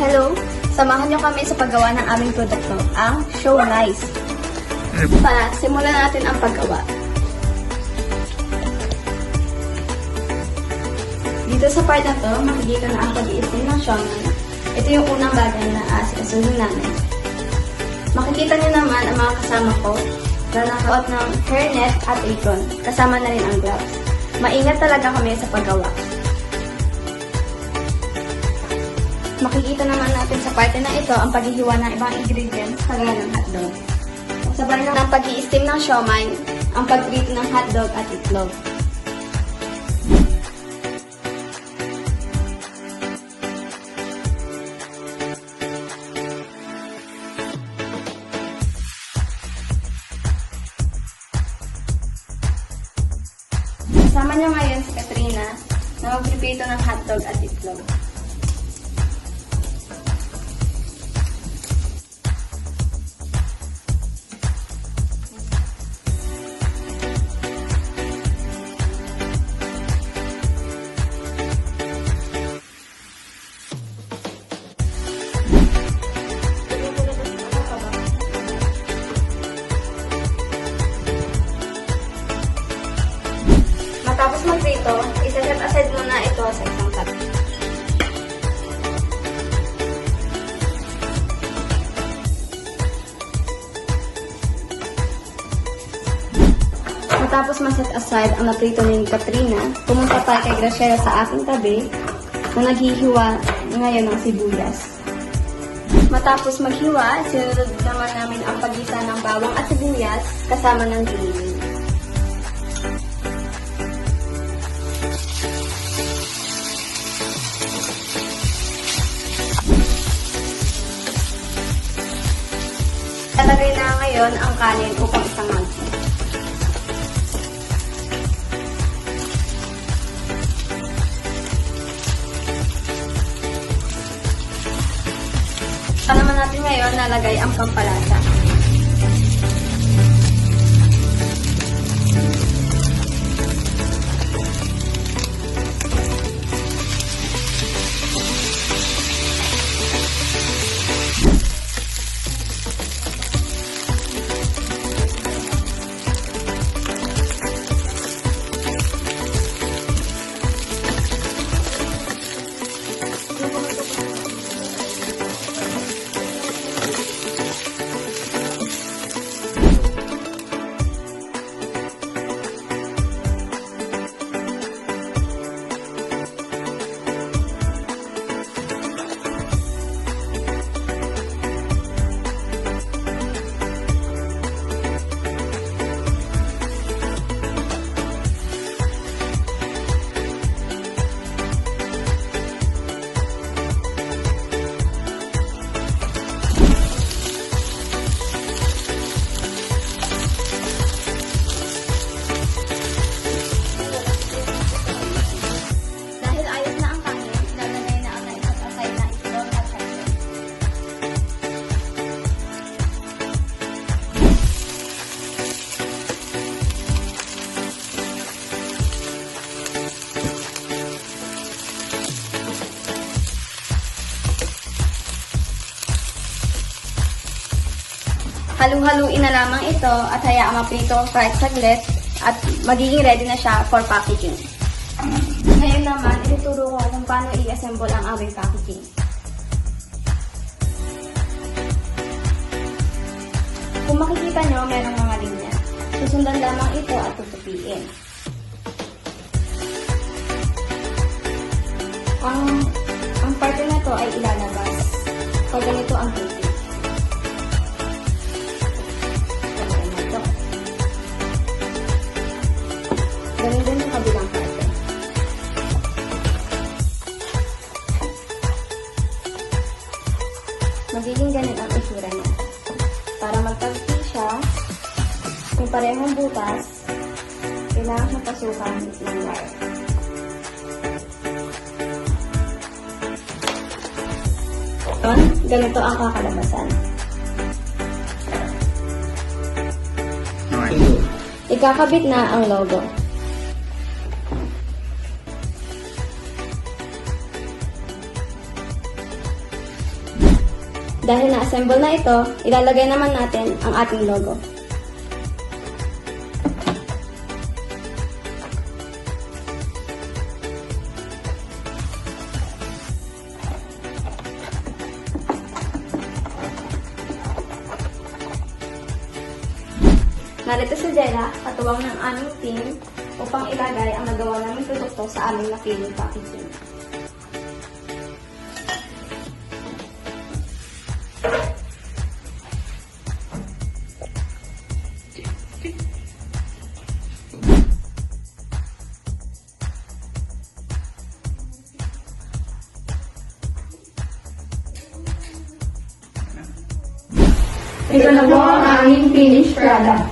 Hello! Samahan niyo kami sa paggawa ng aming produkto, ang Show Nice. Para simulan natin ang paggawa. Dito sa part na to, makikita na ang pag-iisip ng showman. Ito yung unang bagay na asikasuhin namin. Makikita niyo naman ang mga kasama ko na nakasuot ng hairnet at apron. Kasama na rin ang gloves. Maingat talaga kami sa paggawa. Makikita naman natin sa parte na ito ang paghihiwa ng ibang ingredients kagaya ng hotdog. Sabay ng pag-i-steam ng siomai, ang pag-grate ng hotdog at itlog. Kasama niyo ngayon si Katrina na magprepare ng hotdog at itlog. Matapos magprito, isa-set aside muna ito sa isang cup. Matapos ma-set aside ang naprito ni Katrina, pumunta pa kay Graciela sa aking tabi na naghihiwa ngayon ng sibuyas. Matapos maghiwa, sinunod naman namin ang paggisa ng bawang at sibuyas kasama ng giniling. Talagay na ngayon ang kanin upang isang magsi. Saka naman natin ngayon nalagay ang pampalasa. Halu-haluin na lamang ito at hayaang maprito kahit saglit at magiging ready na siya for packaging. Ngayon naman, ituturo ko kung paano i-assemble ang aming packaging. Kung makikita nyo, merong mga linya. Susundan lamang ito at tutupiin. Ang parte na to ay ilalabas pag ganito ang tubig. Ganun din yung kabilang parte. Magiging ganun ang itsura niya. Para magtagpi siya, yung parehong butas, kailangan siya pasukan ng wire. Ganito ang kakalabasan. Ikakabit na ang logo. dahil na-assemble na ito, ilalagay naman natin ang ating logo. Narito si Jella, katuwang ng aming team, upang ilagay ang nagawa naming produkto sa aming napiling packaging. Ito na po ang aming finished product.